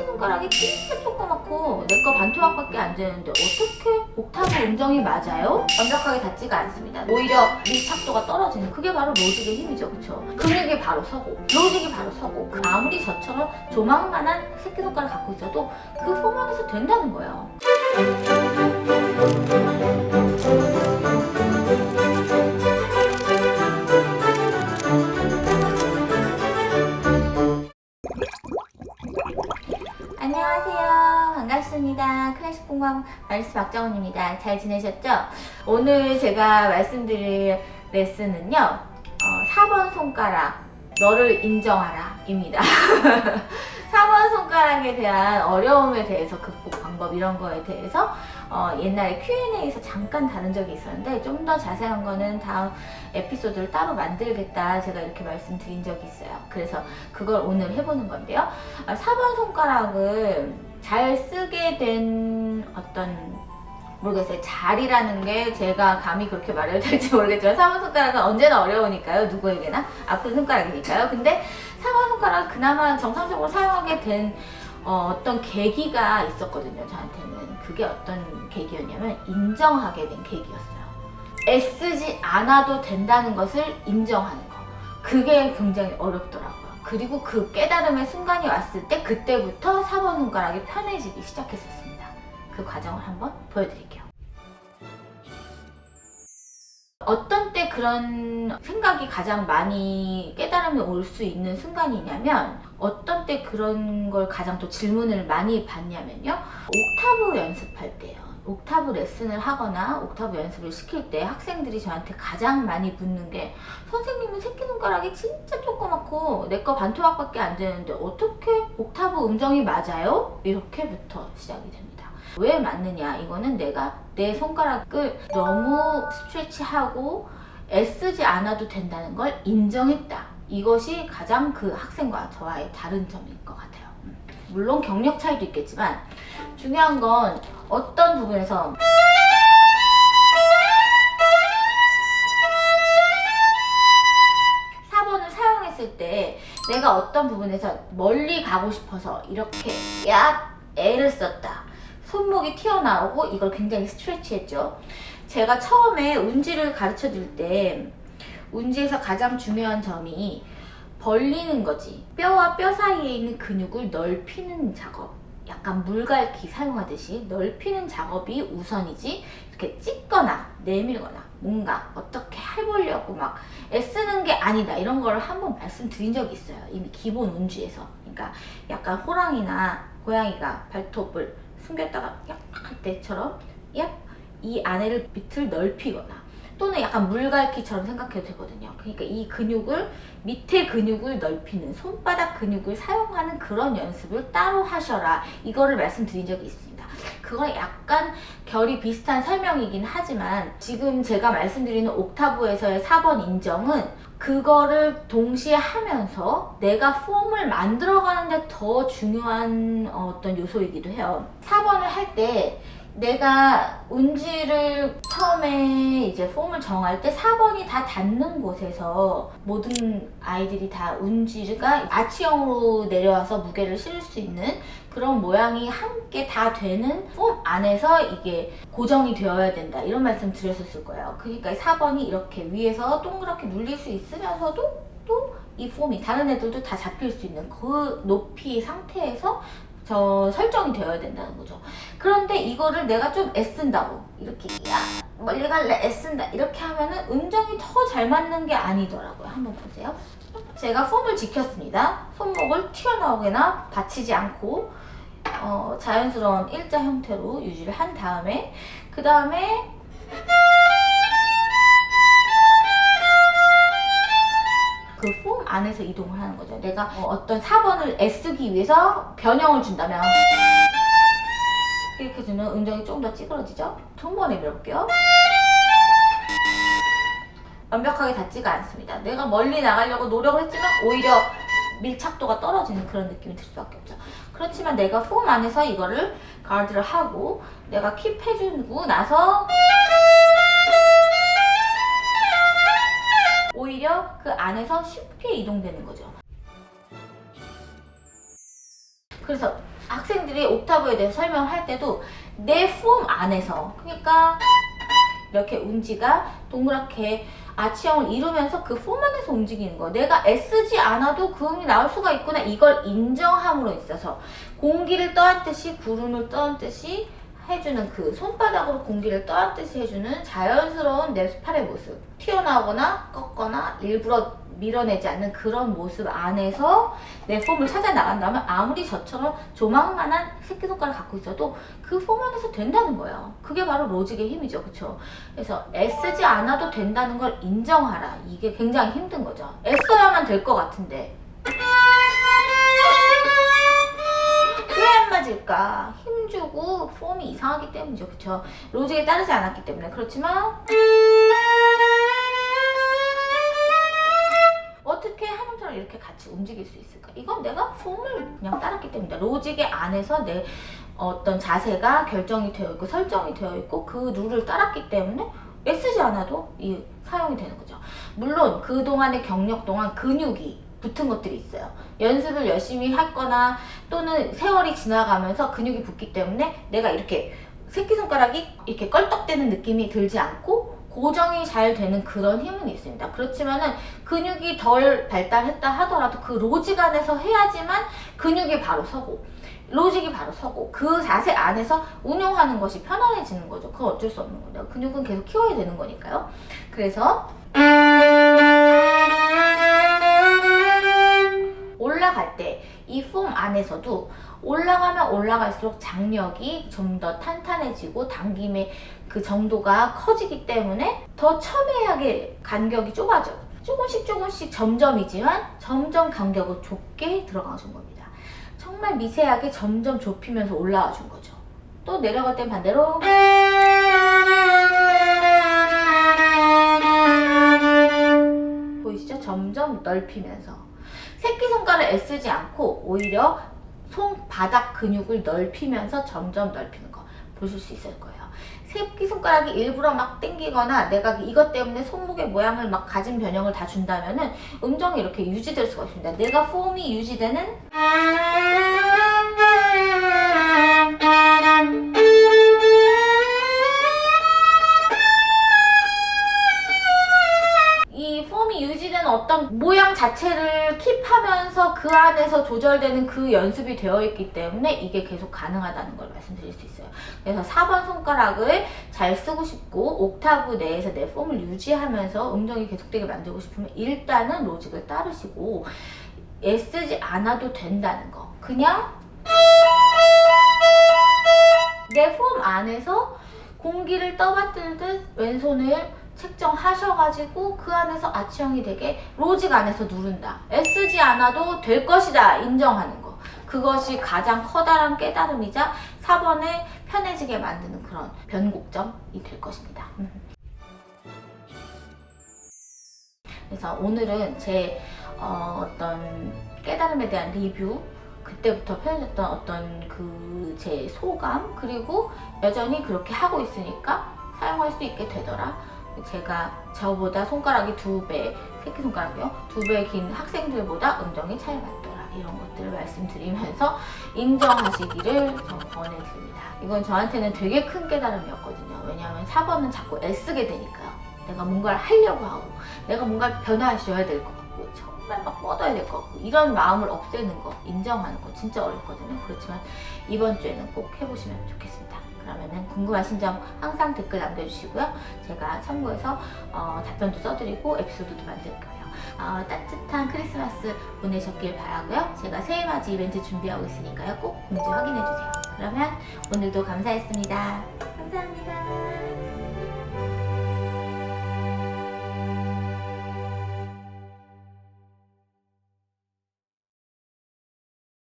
새끼손가락이 진짜 조그맣고 내 거 반토막밖에 안 되는데 어떻게 옥타브 음정이 맞아요? 완벽하게 닿지가 않습니다. 오히려 밀착도가 떨어지는, 그게 바로 로직의 힘이죠. 그쵸? 근육이 바로 서고 로직이 바로 서고, 아무리 저처럼 조망만한 새끼손가락 갖고 있어도 그 포만에서 된다는 거예요. 안녕하세요. 반갑습니다. 클래식 공방 바리스타 박정은입니다. 잘 지내셨죠? 오늘 제가 말씀드릴 레슨은요, 4번 손가락 너를 인정하라 입니다. 4번 손가락에 대한 어려움에 대해서 극복 방법, 이런 거에 대해서 옛날에 Q&A에서 잠깐 다룬 적이 있었는데, 좀 더 자세한 거는 다음 에피소드를 따로 만들겠다 제가 이렇게 말씀드린 적이 있어요. 그래서 그걸 오늘 해보는 건데요. 4번 손가락을 잘 쓰게 된 모르겠어요. 잘이라는 게 제가 감히 그렇게 말해도 될지 모르겠지만 4번 손가락은 언제나 어려우니까요. 누구에게나 아픈 손가락이니까요. 근데 4번 손가락을 그나마 정상적으로 사용하게 된 어떤 계기가 있었거든요. 저한테는. 그게 어떤 계기였냐면 인정하게 된 계기였어요. 애쓰지 않아도 된다는 것을 인정하는 거. 그게 굉장히 어렵더라고요. 그리고 그 깨달음의 순간이 왔을 때 그때부터 4번 손가락이 편해지기 시작했었습니다. 그 과정을 한번 보여드릴게요. 어떤 때 그런 생각이 가장 많이 깨달음이 올 수 있는 순간이냐면, 어떤 때 그런 걸 가장 또 질문을 많이 받냐면요, 옥타브 연습할 때요. 옥타브 레슨을 하거나 옥타브 연습을 시킬 때 학생들이 저한테 가장 많이 묻는 게, 선생님은 새끼손가락이 진짜 조그맣고 내 거 반토막밖에 안 되는데 어떻게 옥타브 음정이 맞아요? 이렇게부터 시작이 됩니다. 왜 맞느냐? 이거는 내가 내 손가락을 너무 스트레치하고 애쓰지 않아도 된다는 걸 인정했다. 이것이 가장 그 학생과 저와의 다른 점인 것 같아요. 물론 경력 차이도 있겠지만 중요한 건 어떤 부분에서 4번을 사용했을 때 내가 어떤 부분에서 멀리 가고 싶어서 이렇게 애를 썼다. 손목이 튀어나오고 이걸 굉장히 스트레치했죠. 제가 처음에 운지를 가르쳐 줄 때 운지에서 가장 중요한 점이 벌리는 거지. 뼈와 뼈 사이에 있는 근육을 넓히는 작업. 약간 물갈퀴 사용하듯이 넓히는 작업이 우선이지, 이렇게 찢거나 내밀거나 뭔가 어떻게 해보려고 막 애쓰는 게 아니다, 이런 걸 한번 말씀드린 적이 있어요. 이미 기본 운지에서. 그러니까 약간 호랑이나 고양이가 발톱을 숨겼다가 약 할 때처럼 이 안에를 밑을 넓히거나, 또는 약간 물갈퀴처럼 생각해도 되거든요. 그러니까 이 근육을, 밑에 근육을 넓히는, 손바닥 근육을 사용하는 그런 연습을 따로 하셔라, 이거를 말씀드린 적이 있습니다. 그건 약간 결이 비슷한 설명이긴 하지만, 지금 제가 말씀드리는 옥타브에서의 4번 인정은 그거를 동시에 하면서 내가 폼을 만들어가는데 더 중요한 어떤 요소이기도 해요. 4번을 할 때 내가 운지를 처음에 이제 폼을 정할 때 4번이 다 닿는 곳에서 모든 아이들이 다 운지가 아치형으로 내려와서 무게를 실을 수 있는 그런 모양이 함께 다 되는 폼 안에서 이게 고정이 되어야 된다, 이런 말씀 드렸었을 거예요. 그러니까 4번이 이렇게 위에서 동그랗게 눌릴 수 있으면서도 또 이 폼이 다른 애들도 다 잡힐 수 있는 그 높이 상태에서 설정이 되어야 된다는 거죠. 그런데 이거를 내가 좀 애쓴다고, 이렇게 멀리 갈래 애쓴다 이렇게 하면은 음정이 더 잘 맞는 게 아니더라고요. 한번 보세요. 제가 폼을 지켰습니다. 손목을 튀어나오거나 받치지 않고 자연스러운 일자 형태로 유지를 한 다음에, 그 다음에 그 폼 안에서 이동을 하는 거죠. 내가 어떤 4번을 애쓰기 위해서 변형을 준다면 이렇게 주면 음정이 조금 더 찌그러지죠? 손목을 내밀어볼게요. 완벽하게 닿지가 않습니다. 내가 멀리 나가려고 노력을 했지만 오히려 밀착도가 떨어지는 그런 느낌이 들 수밖에 없죠. 그렇지만 내가 폼 안에서 이거를 가드를 하고 내가 킵해주고 나서 오히려 그 안에서 쉽게 이동되는 거죠. 그래서 학생들이 옥타브에 대해서 설명할 때도 내 폼 안에서, 그러니까 이렇게 운지가 동그랗게 아치형을 이루면서 그 폼 안에서 움직이는 거, 내가 애쓰지 않아도 그 음이 나올 수가 있구나, 이걸 인정함으로 있어서 공기를 떠안듯이 구름을 떠안듯이 해주는, 그 손바닥으로 공기를 떠안듯이 해주는 자연스러운 내 팔의 모습, 튀어나오거나 꺾거나 일부러 밀어내지 않는 그런 모습 안에서 내 폼을 찾아 나간다면 아무리 저처럼 조망만한 새끼손가락 갖고 있어도 그 폼 안에서 된다는 거예요. 그게 바로 로직의 힘이죠. 그쵸? 그래서 애쓰지 않아도 된다는 걸 인정하라. 이게 굉장히 힘든 거죠. 애써야만 될 것 같은데 왜 안 맞을까? 힘주고 폼이 이상하기 때문이죠. 그쵸? 로직에 따르지 않았기 때문에. 그렇지만 어떻게 한음처럼 이렇게 같이 움직일 수 있을까? 이건 내가 폼을 그냥 따랐기 때문이다. 로직의 안에서 내 어떤 자세가 결정이 되어 있고 설정이 되어 있고 그 룰을 따랐기 때문에 애쓰지 않아도 이 사용이 되는 거죠. 물론 그동안의 경력 동안 근육이 붙은 것들이 있어요. 연습을 열심히 했거나 또는 세월이 지나가면서 근육이 붙기 때문에 내가 이렇게 새끼손가락이 이렇게 껄떡대는 느낌이 들지 않고 고정이 잘 되는 그런 힘은 있습니다. 그렇지만은 근육이 덜 발달했다 하더라도 그 로직 안에서 해야지만 근육이 바로 서고 로직이 바로 서고 그 자세 안에서 운용하는 것이 편안해지는 거죠. 그건 어쩔 수 없는 거예요. 근육은 계속 키워야 되는 거니까요. 그래서 올라갈 때 이 폼 안에서도 올라가면 올라갈수록 장력이 좀 더 탄탄해지고 당김의 그 정도가 커지기 때문에 더 첨예하게 간격이 좁아져. 조금씩 점점이지만 점점 간격을 좁게 들어가 준 겁니다. 정말 미세하게 점점 좁히면서 올라와 준 거죠. 또 내려갈 땐 반대로 보이시죠? 점점 넓히면서 새끼손가락을 애쓰지 않고 오히려 손바닥 근육을 넓히면서 점점 넓히는 거 보실 수 있을 거예요. 새끼손가락이 일부러 막 당기거나 내가 이것 때문에 손목의 모양을 막 가진 변형을 다 준다면은 음정이 이렇게 유지될 수가 있습니다. 내가 폼이 유지되는 이 폼이 유지되는 어떤 모양 자체를 킵하면서 그 안에서 조절되는 그 연습이 되어 있기 때문에 이게 계속 가능하다는 걸 말씀드릴 수 있어요. 그래서 4번 손가락을 잘 쓰고 싶고 옥타브 내에서 내 폼을 유지하면서 음정이 계속되게 만들고 싶으면 일단은 로직을 따르시고 애쓰지 않아도 된다는 거. 그냥 내 폼 안에서 공기를 떠받들듯 왼손을 책정하셔가지고 그 안에서 아치형이 되게 로직 안에서 누른다. 애쓰지 않아도 될 것이다. 인정하는 거. 그것이 가장 커다란 깨달음이자 4번을 편해지게 만드는 그런 변곡점이 될 것입니다. 그래서 오늘은 제 어떤 깨달음에 대한 리뷰, 그때부터 편해졌던 어떤 그 제 소감, 그리고 여전히 그렇게 하고 있으니까 사용할 수 있게 되더라. 제가 저보다 손가락이 2배, 새끼손가락이요? 2배 긴 학생들보다 음정이 잘 맞더라. 이런 것들을 말씀드리면서 인정하시기를 권해드립니다. 이건 저한테는 되게 큰 깨달음이었거든요. 왜냐하면 4번은 자꾸 애쓰게 되니까요. 내가 뭔가를 하려고 하고 내가 뭔가를 변화시켜야 될 것 같고 정말 막 뻗어야 될 것 같고 이런 마음을 없애는 거, 인정하는 거 진짜 어렵거든요. 그렇지만 이번 주에는 꼭 해보시면 좋겠습니다. 그러면은 궁금하신 점 항상 댓글 남겨주시고요. 제가 참고해서 답변도 써드리고 에피소드도 만들 거예요. 따뜻한 크리스마스 보내셨길 바라고요. 제가 새해맞이 이벤트 준비하고 있으니까요. 꼭 공지 확인해주세요. 그러면 오늘도 감사했습니다. 감사합니다.